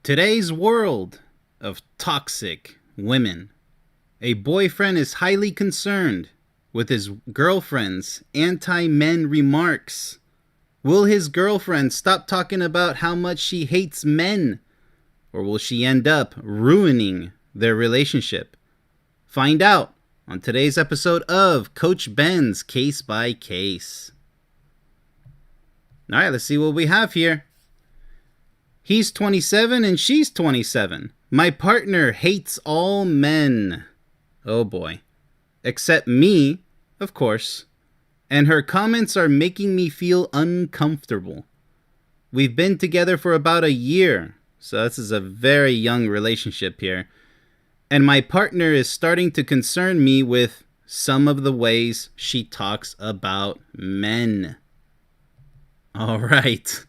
Today's world of toxic women. A boyfriend is highly concerned with his girlfriend's anti-men remarks. Will his girlfriend stop talking about how much she hates men? Or will she end up ruining their relationship? Find out on today's episode of Coach Ben's Case by Case. Alright, let's see what we have here. He's 27 and she's 27. My partner hates all men. Oh boy. Except me, of course. And her comments are making me feel uncomfortable. We've been together for about a year, so this is a very young relationship here. And my partner is starting to concern me with some of the ways she talks about men. All right.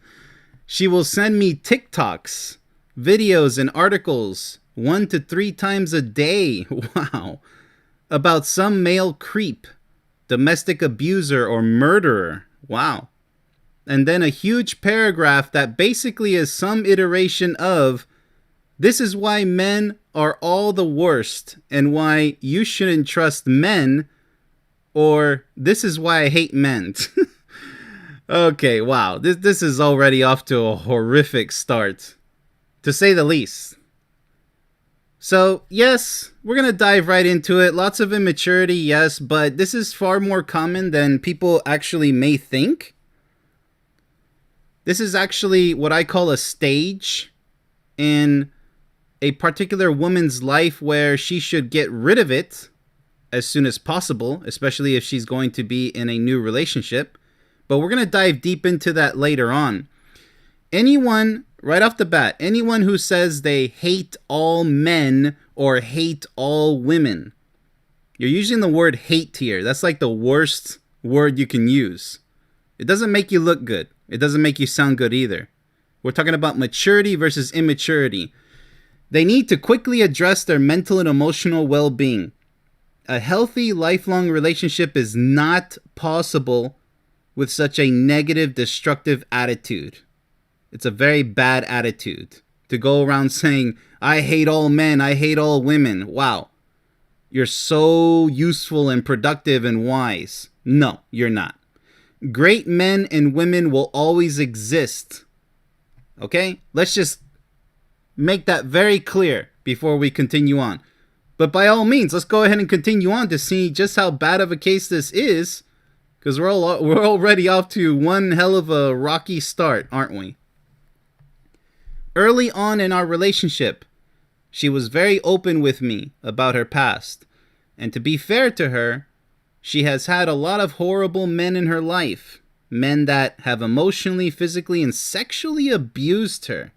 She will send me TikToks, videos, and articles 1 to 3 times a day. Wow. About some male creep, domestic abuser, or murderer. Wow. And then a huge paragraph that basically is some iteration of, this is why men are all the worst and why you shouldn't trust men, or this is why I hate men. Okay, wow. This is already off to a horrific start, to say the least. So, yes, we're going to dive right into it. Lots of immaturity, yes, but this is far more common than people actually may think. This is actually what I call a stage in a particular woman's life where she should get rid of it as soon as possible, especially if she's going to be in a new relationship. But we're going to dive deep into that later on. Anyone, right off the bat, anyone who says they hate all men or hate all women, you're using the word hate here. That's like the worst word you can use. It doesn't make you look good. It doesn't make you sound good either. We're talking about maturity versus immaturity. They need to quickly address their mental and emotional well-being. A healthy, lifelong relationship is not possible with such a negative, destructive attitude. It's a very bad attitude to go around saying, I hate all men, I hate all women. Wow. You're so useful and productive and wise. No, you're not. Great men and women will always exist. Okay? Let's just make that very clear before we continue on. But by all means, let's go ahead and continue on to see just how bad of a case this is. Because we're already off to one hell of a rocky start, aren't we? Early on in our relationship, she was very open with me about her past. And to be fair to her, she has had a lot of horrible men in her life. Men that have emotionally, physically, and sexually abused her.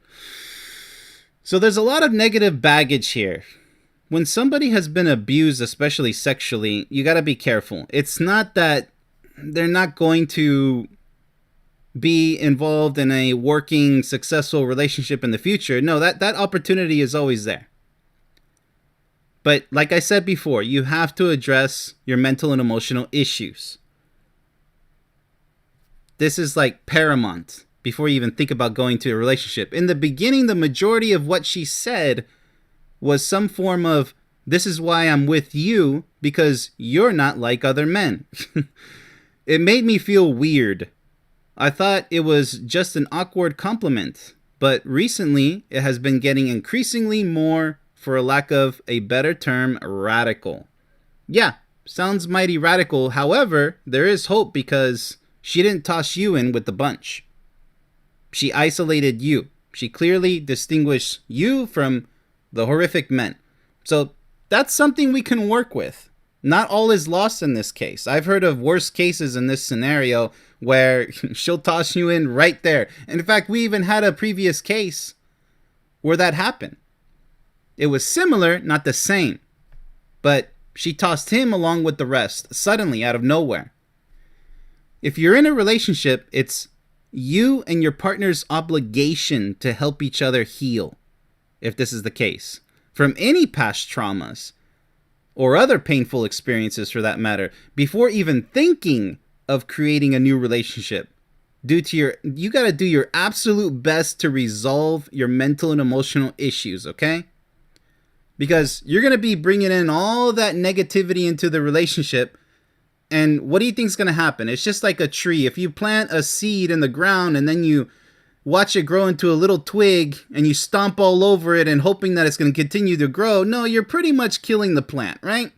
So there's a lot of negative baggage here. When somebody has been abused, especially sexually, you gotta be careful. It's not that they're not going to be involved in a working, successful relationship in the future. No, that opportunity is always there. But like I said before, you have to address your mental and emotional issues. This is like paramount before you even think about going to a relationship. In the beginning, the majority of what she said was some form of, this is why I'm with you, because you're not like other men. It made me feel weird. I thought it was just an awkward compliment, but recently it has been getting increasingly more, for a lack of a better term, radical. Yeah, sounds mighty radical. However, there is hope because she didn't toss you in with the bunch. She isolated you. She clearly distinguished you from the horrific men. So that's something we can work with. Not all is lost in this case. I've heard of worse cases in this scenario where she'll toss you in right there. And in fact, we even had a previous case where that happened. It was similar, not the same. But she tossed him along with the rest, suddenly out of nowhere. If you're in a relationship, it's you and your partner's obligation to help each other heal, if this is the case, from any past traumas or other painful experiences for that matter, before even thinking of creating a new relationship. you got to do your absolute best to resolve your mental and emotional issues, okay? Because you're going to be bringing in all that negativity into the relationship. And what do you think is going to happen? It's just like a tree. If you plant a seed in the ground and then you watch it grow into a little twig and you stomp all over it and hoping that it's going to continue to grow, no, you're pretty much killing the plant, right?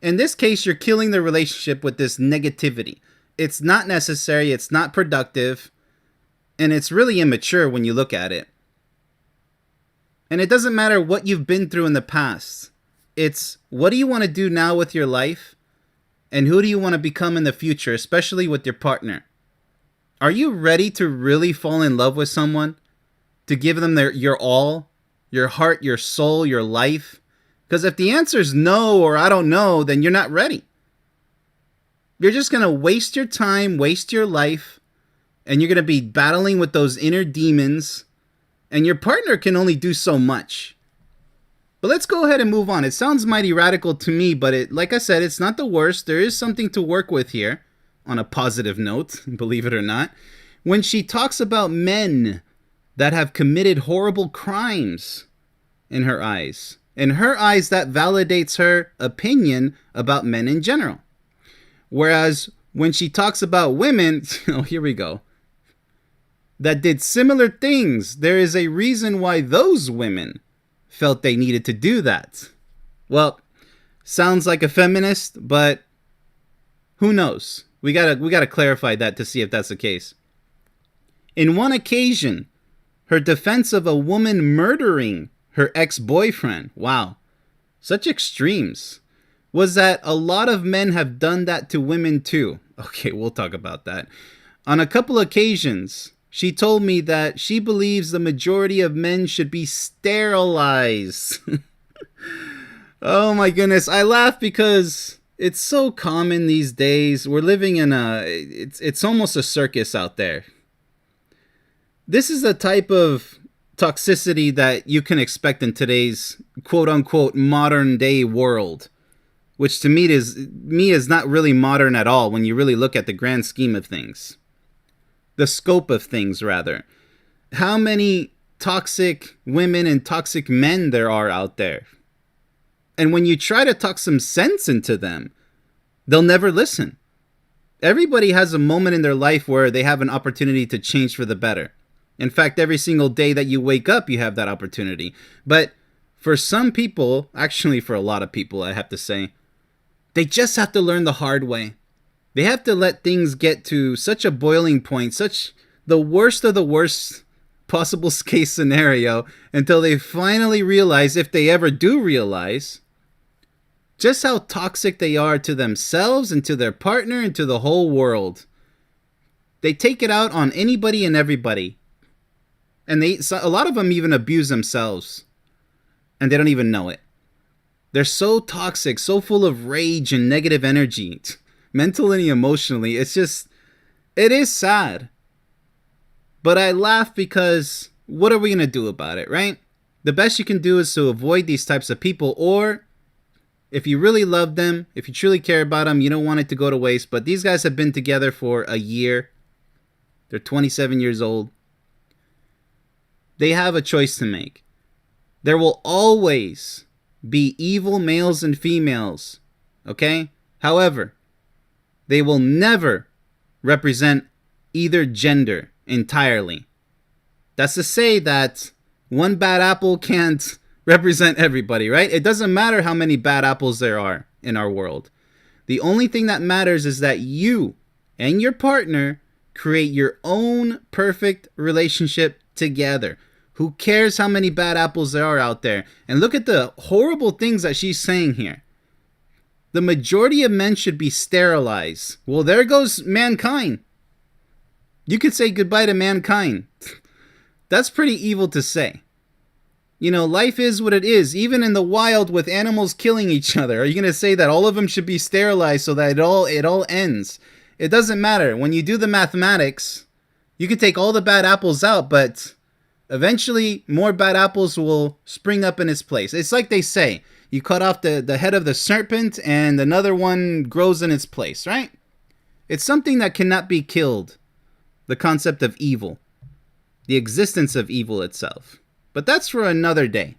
In this case, you're killing the relationship with this negativity. It's not necessary, it's not productive, and it's really immature when you look at it. And it doesn't matter what you've been through in the past. It's what do you want to do now with your life? And who do you want to become in the future, especially with your partner? Are you ready to really fall in love with someone? To give them your all? Your heart, your soul, your life? Because if the answer is no or I don't know, then you're not ready. You're just going to waste your time, waste your life, and you're going to be battling with those inner demons, and your partner can only do so much. But let's go ahead and move on. It sounds mighty radical to me, but like I said, it's not the worst. There is something to work with here, on a positive note, believe it or not. When she talks about men that have committed horrible crimes in her eyes. In her eyes, that validates her opinion about men in general. Whereas when she talks about women, oh, here we go, that did similar things, there is a reason why those women felt they needed to do that. Well, sounds like a feminist, but who knows? We gotta clarify that to see if that's the case. In one occasion, her defense of a woman murdering her ex-boyfriend, wow, such extremes, was that a lot of men have done that to women too. Okay, we'll talk about that. On a couple occasions, she told me that she believes the majority of men should be sterilized. Oh my goodness, I laugh because it's so common these days. We're living in it's almost a circus out there. This is a type of toxicity that you can expect in today's quote-unquote modern day world, which to me is not really modern at all when you really look at the grand scheme of things. The scope of things, rather. How many toxic women and toxic men there are out there. And when you try to talk some sense into them, they'll never listen. Everybody has a moment in their life where they have an opportunity to change for the better. In fact, every single day that you wake up, you have that opportunity. But for some people, actually for a lot of people, I have to say, they just have to learn the hard way. They have to let things get to such a boiling point, such the worst of the worst possible case scenario, until they finally realize, if they ever do realize, just how toxic they are to themselves and to their partner and to the whole world. They take it out on anybody and everybody. And a lot of them even abuse themselves. And they don't even know it. They're so toxic, so full of rage and negative energy, mentally and emotionally. It is sad. But I laugh because what are we going to do about it, right? The best you can do is to avoid these types of people, or if you really love them, if you truly care about them, you don't want it to go to waste. But these guys have been together for a year. They're 27 years old. They have a choice to make. There will always be evil males and females, okay? However, they will never represent either gender entirely. That's to say that one bad apple can't represent everybody, right? It doesn't matter how many bad apples there are in our world. The only thing that matters is that you and your partner create your own perfect relationship together. Who cares how many bad apples there are out there? And look at the horrible things that she's saying here. The majority of men should be sterilized. Well, there goes mankind. You could say goodbye to mankind. That's pretty evil to say. You know, life is what it is. Even in the wild with animals killing each other. Are you going to say that all of them should be sterilized so that it all ends? It doesn't matter. When you do the mathematics, you can take all the bad apples out, but eventually more bad apples will spring up in its place. It's like they say, you cut off the head of the serpent and another one grows in its place, right? It's something that cannot be killed. the concept of evil, the existence of evil itself. But that's for another day.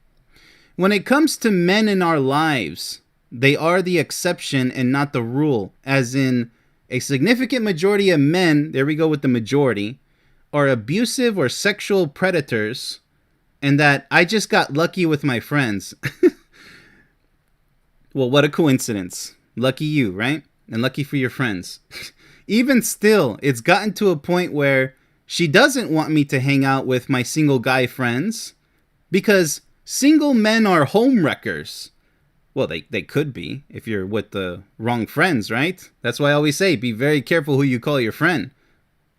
When it comes to men in our lives, they are the exception and not the rule, as in a significant majority of men, there we go with the majority, are abusive or sexual predators, and that I just got lucky with my friends. Well, what a coincidence. Lucky you, right? And lucky for your friends. Even still, it's gotten to a point where she doesn't want me to hang out with my single guy friends because single men are home wreckers. Well, they could be if you're with the wrong friends, right? That's why I always say be very careful who you call your friend,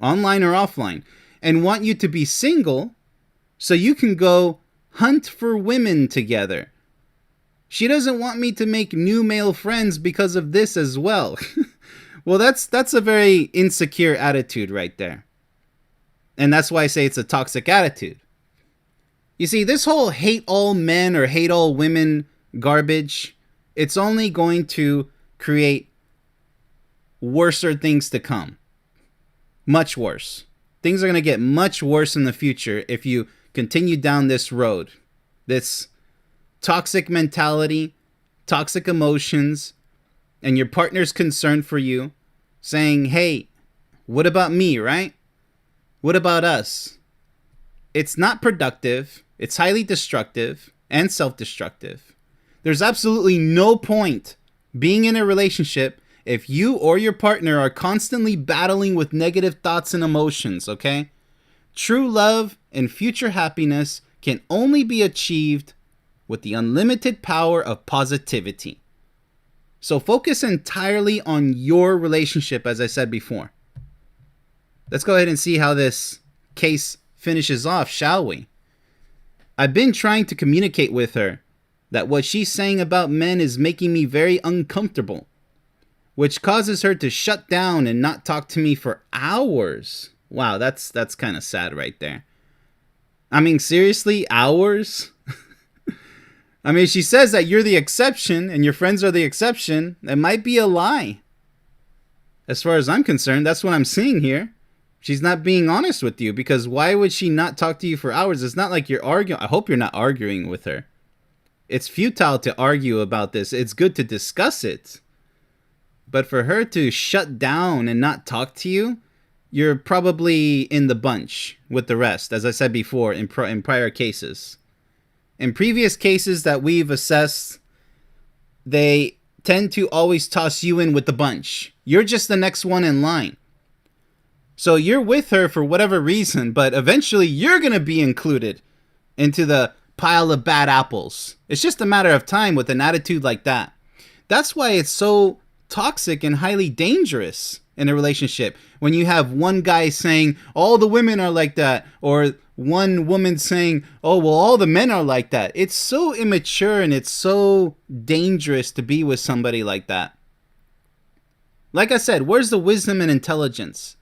online or offline, and want you to be single so you can go hunt for women together. She doesn't want me to make new male friends because of this as well. Well, that's a very insecure attitude right there. And that's why I say it's a toxic attitude. You see, this whole hate all men or hate all women garbage, it's only going to create worser things to come. Much worse. Things are going to get much worse in the future if you continue down this road. This toxic mentality, toxic emotions, and your partner's concern for you, saying, hey, what about me, right? What about us? It's not productive. It's highly destructive and self-destructive. There's absolutely no point being in a relationship if you or your partner are constantly battling with negative thoughts and emotions, okay? True love and future happiness can only be achieved with the unlimited power of positivity. So focus entirely on your relationship, as I said before. Let's go ahead and see how this case finishes off, shall we? I've been trying to communicate with her that what she's saying about men is making me very uncomfortable, which causes her to shut down and not talk to me for hours. Wow, that's kind of sad right there. I mean, seriously, hours? I mean, she says that you're the exception and your friends are the exception. It might be a lie. As far as I'm concerned, that's what I'm seeing here. She's not being honest with you, because why would she not talk to you for hours? It's not like you're arguing. I hope you're not arguing with her. It's futile to argue about this. It's good to discuss it. But for her to shut down and not talk to you, you're probably in the bunch with the rest, as I said before in prior cases. In previous cases that we've assessed, they tend to always toss you in with the bunch. You're just the next one in line. So you're with her for whatever reason, but eventually you're going to be included into the pile of bad apples. It's just a matter of time with an attitude like that. That's why it's so toxic and highly dangerous in a relationship when you have one guy saying all the women are like that, or one woman saying, oh, well, all the men are like that. It's so immature and it's so dangerous to be with somebody like that. Like I said, where's the wisdom and intelligence?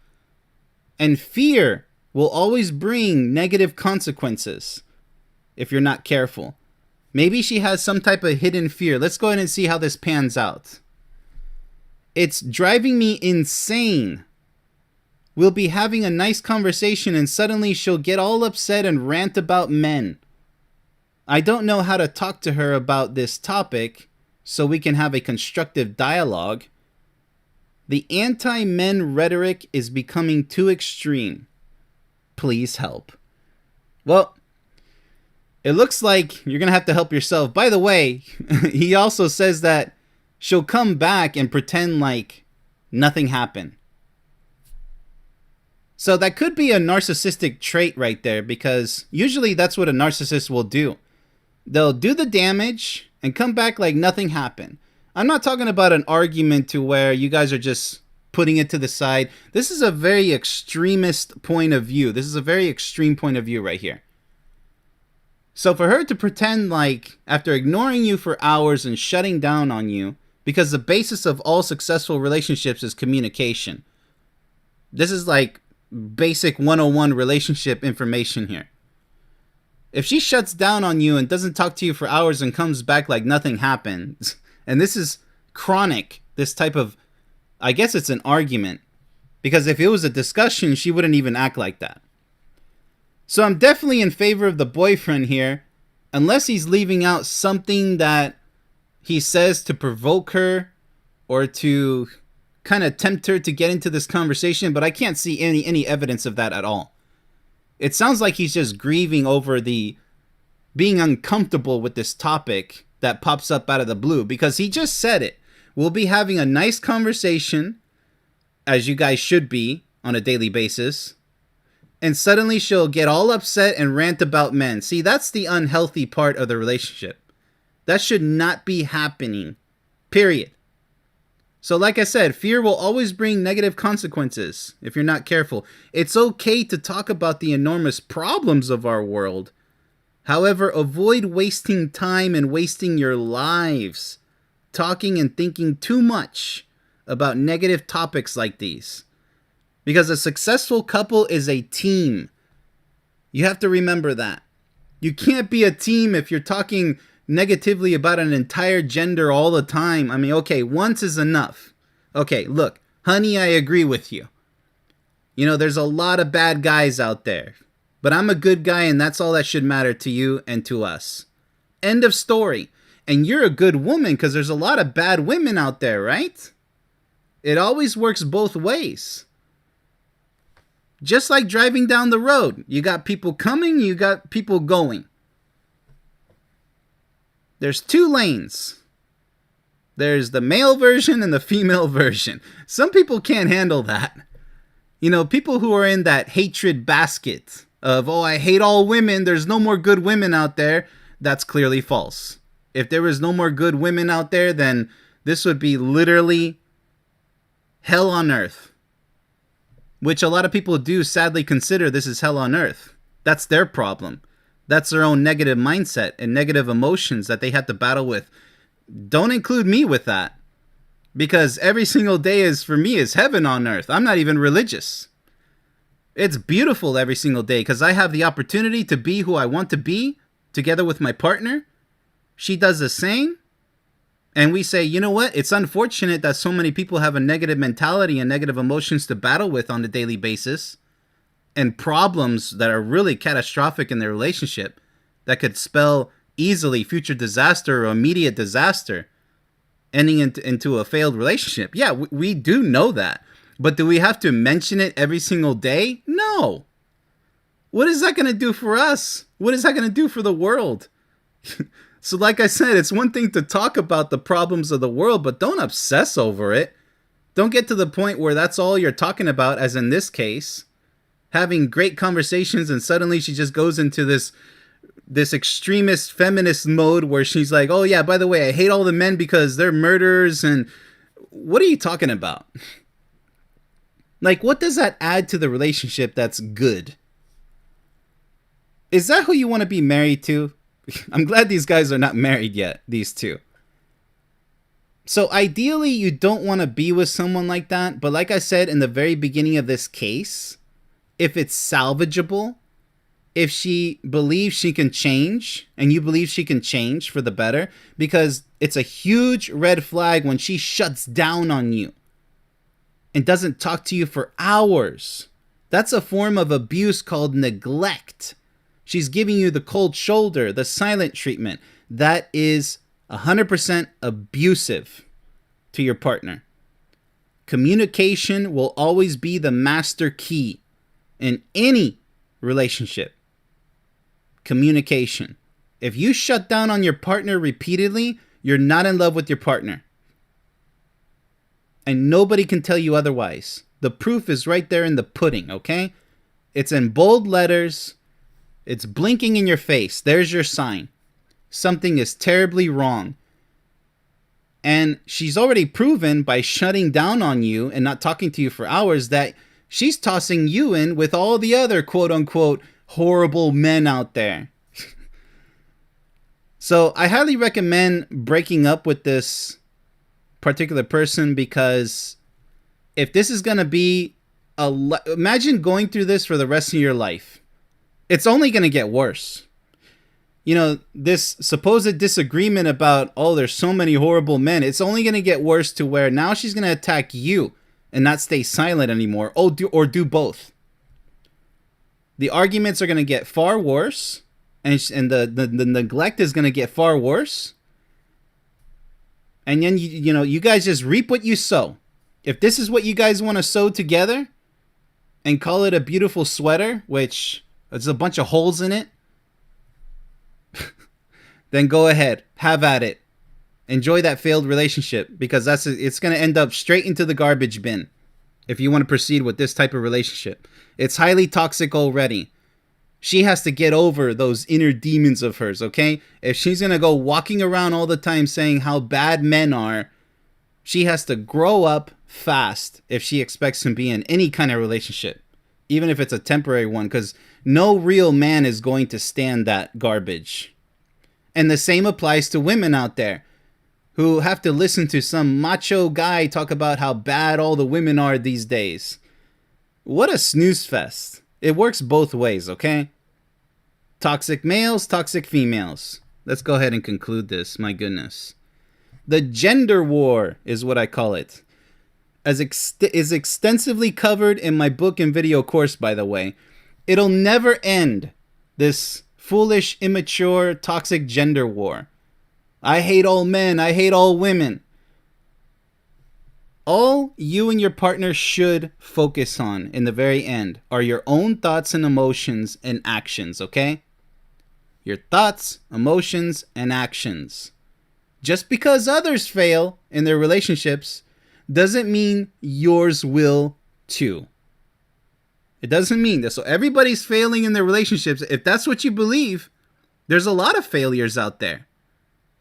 And fear will always bring negative consequences if you're not careful. Maybe she has some type of hidden fear. Let's go ahead and see how this pans out. It's driving me insane. We'll be having a nice conversation and suddenly she'll get all upset and rant about men. I don't know how to talk to her about this topic so we can have a constructive dialogue. The anti-men rhetoric is becoming too extreme. Please help. Well, it looks like you're going to have to help yourself. By the way, he also says that she'll come back and pretend like nothing happened. So that could be a narcissistic trait right there, because usually that's what a narcissist will do. They'll do the damage and come back like nothing happened. I'm not talking about an argument to where you guys are just putting it to the side. This is a very extremist point of view. This is a very extreme point of view right here. So for her to pretend like, after ignoring you for hours and shutting down on you, because the basis of all successful relationships is communication. This is like basic 101 relationship information here. If she shuts down on you and doesn't talk to you for hours and comes back like nothing happened, and this is chronic, this type of, I guess it's an argument. Because if it was a discussion, she wouldn't even act like that. So I'm definitely in favor of the boyfriend here, unless he's leaving out something that he says to provoke her or to kind of tempt her to get into this conversation, but I can't see any evidence of that at all. It sounds like he's just grieving over the being uncomfortable with this topic that pops up out of the blue, because he just said it. We'll be having a nice conversation, as you guys should be on a daily basis, and suddenly she'll get all upset and rant about men. See, that's the unhealthy part of the relationship. That should not be happening, period. So like I said, fear will always bring negative consequences if you're not careful. It's okay to talk about the enormous problems of our world. However, avoid wasting time and wasting your lives talking and thinking too much about negative topics like these. Because a successful couple is a team. You have to remember that. You can't be a team if you're talking negatively about an entire gender all the time. I mean, okay, once is enough. Okay, look, honey, I agree with you. You know, there's a lot of bad guys out there. But I'm a good guy, and that's all that should matter to you and to us. End of story. And you're a good woman, because there's a lot of bad women out there, right? It always works both ways. Just like driving down the road. You got people coming, you got people going. There's 2 lanes. There's the male version and the female version. Some people can't handle that. You know, people who are in that hatred basket of, oh, I hate all women, there's no more good women out there, that's clearly false. If there was no more good women out there, then this would be literally hell on earth. Which a lot of people do sadly consider this is hell on earth. That's their problem. That's their own negative mindset and negative emotions that they have to battle with. Don't include me with that. Because every single day is, for me, is heaven on earth. I'm not even religious. It's beautiful every single day because I have the opportunity to be who I want to be together with my partner. She does the same. And we say, you know what? It's unfortunate that so many people have a negative mentality and negative emotions to battle with on a daily basis. And problems that are really catastrophic in their relationship that could spell easily future disaster or immediate disaster, ending into a failed relationship. Yeah, we do know that. But do we have to mention it every single day? No. What is that going to do for us? What is that going to do for the world? So like I said, it's one thing to talk about the problems of the world, but don't obsess over it. Don't get to the point where that's all you're talking about, as in this case. Having great conversations and suddenly she just goes into this extremist feminist mode where she's like, oh yeah, by the way, I hate all the men because they're murderers. And what are you talking about? Like, what does that add to the relationship that's good? Is that who you want to be married to? I'm glad these guys are not married yet, these two. So ideally, you don't want to be with someone like that. But like I said in the very beginning of this case, if it's salvageable, if she believes she can change and you believe she can change for the better, because it's a huge red flag when she shuts down on you and doesn't talk to you for hours. That's a form of abuse called neglect. She's giving you the cold shoulder, the silent treatment. That is 100% abusive to your partner. Communication will always be the master key in any relationship. Communication. If you shut down on your partner repeatedly, you're not in love with your partner. And nobody can tell you otherwise. The proof is right there in the pudding, okay? It's in bold letters. It's blinking in your face. There's your sign. Something is terribly wrong. And she's already proven by shutting down on you and not talking to you for hours that she's tossing you in with all the other quote-unquote horrible men out there. So I highly recommend breaking up with this particular person, because if this is going to be imagine going through this for the rest of your life. It's only going to get worse. You know, this supposed disagreement about, oh, there's so many horrible men. It's only going to get worse to where now she's going to attack you and not stay silent anymore. Or do both. The arguments are going to get far worse, and the neglect is going to get far worse. And then, you guys just reap what you sow. If this is what you guys want to sew together and call it a beautiful sweater, which there's a bunch of holes in it, then go ahead. Have at it. Enjoy that failed relationship, because it's going to end up straight into the garbage bin if you want to proceed with this type of relationship. It's highly toxic already. She has to get over those inner demons of hers, okay? If she's going to go walking around all the time saying how bad men are, she has to grow up fast if she expects to be in any kind of relationship, even if it's a temporary one, because no real man is going to stand that garbage. And the same applies to women out there who have to listen to some macho guy talk about how bad all the women are these days. What a snooze fest. It works both ways, okay? Toxic males, toxic females. Let's go ahead and conclude this. My goodness. The gender war is what I call it. Is extensively covered in my book and video course, by the way. It'll never end, this foolish, immature, toxic gender war. I hate all men. I hate all women. All you and your partner should focus on in the very end are your own thoughts and emotions and actions, okay? Your thoughts, emotions, and actions. Just because others fail in their relationships doesn't mean yours will too. It doesn't mean that. So everybody's failing in their relationships. If that's what you believe, there's a lot of failures out there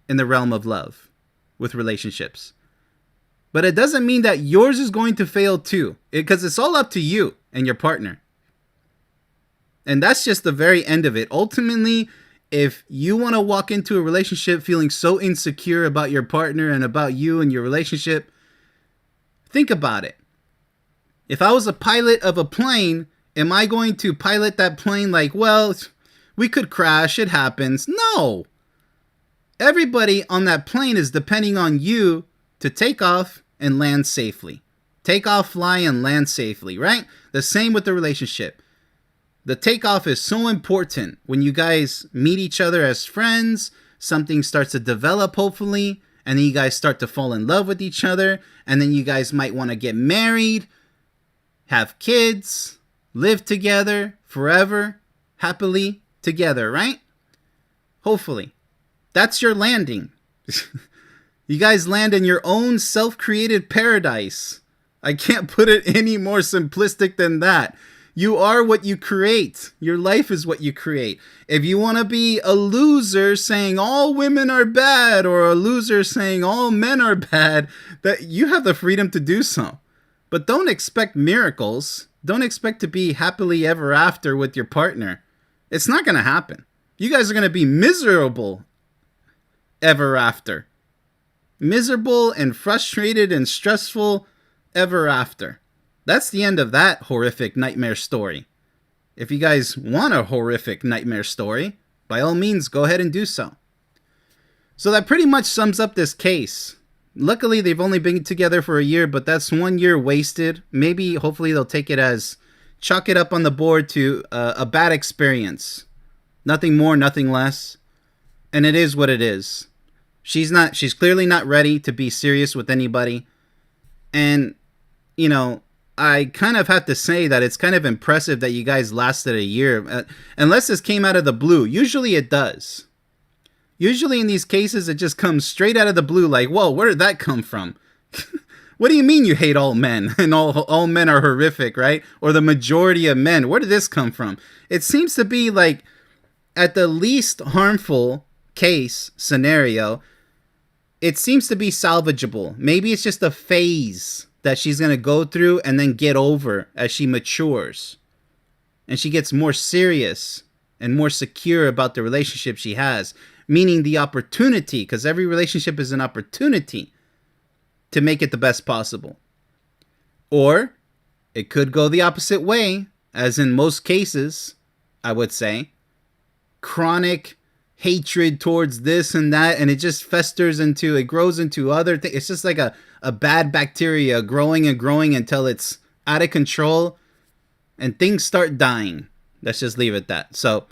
in the realm of love with relationships. But it doesn't mean that yours is going to fail too, because it's all up to you and your partner. And that's just the very end of it. Ultimately, if you want to walk into a relationship feeling so insecure about your partner and about you and your relationship, think about it. If I was a pilot of a plane, am I going to pilot that plane like, well, we could crash, it happens? No. Everybody on that plane is depending on you to take off and land safely. Take off, fly, and land safely, right? The same with the relationship. The takeoff is so important when you guys meet each other as friends, something starts to develop, hopefully, and then you guys start to fall in love with each other, and then you guys might want to get married, have kids, live together forever, happily together, right? Hopefully. That's your landing. You guys land in your own self-created paradise. I can't put it any more simplistic than that. You are what you create. Your life is what you create. If you want to be a loser saying all women are bad, or a loser saying all men are bad, that you have the freedom to do so. But don't expect miracles. Don't expect to be happily ever after with your partner. It's not going to happen. You guys are going to be miserable ever after. Miserable and frustrated and stressful ever after. That's the end of that horrific nightmare story. If you guys want a horrific nightmare story, by all means, go ahead and do so. So that pretty much sums up this case. Luckily, they've only been together for a year, but that's 1 year wasted. Maybe, hopefully, they'll take it as, chalk it up on the board to a bad experience. Nothing more, nothing less. And it is what it is. She's clearly not ready to be serious with anybody. And, you know, I kind of have to say that it's kind of impressive that you guys lasted a year. Unless this came out of the blue. Usually it does. Usually in these cases, it just comes straight out of the blue like, whoa, where did that come from? What do you mean you hate all men and all men are horrific, right? Or the majority of men. Where did this come from? It seems to be like at the least harmful case scenario, it seems to be salvageable. Maybe it's just a phase that she's going to go through and then get over as she matures. And she gets more serious and more secure about the relationship she has. Meaning the opportunity, because every relationship is an opportunity to make it the best possible. Or it could go the opposite way, as in most cases, I would say. Chronic hatred towards this and that, and it just festers into, it grows into other things. It's just like a bad bacteria growing and growing until it's out of control and things start dying. Let's just leave it at that. So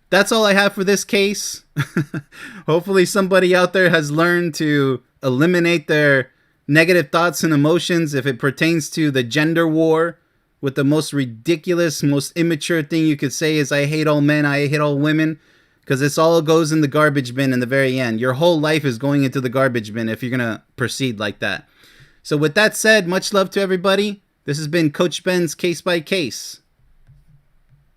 that's all I have for this case. Hopefully somebody out there has learned to eliminate their negative thoughts and emotions if it pertains to the gender war, with the most ridiculous, most immature thing you could say is I hate all men, I hate all women, because this all goes in the garbage bin in the very end. Your whole life is going into the garbage bin if you're going to proceed like that. So with that said, much love to everybody. This has been Coach Ben's Case by Case.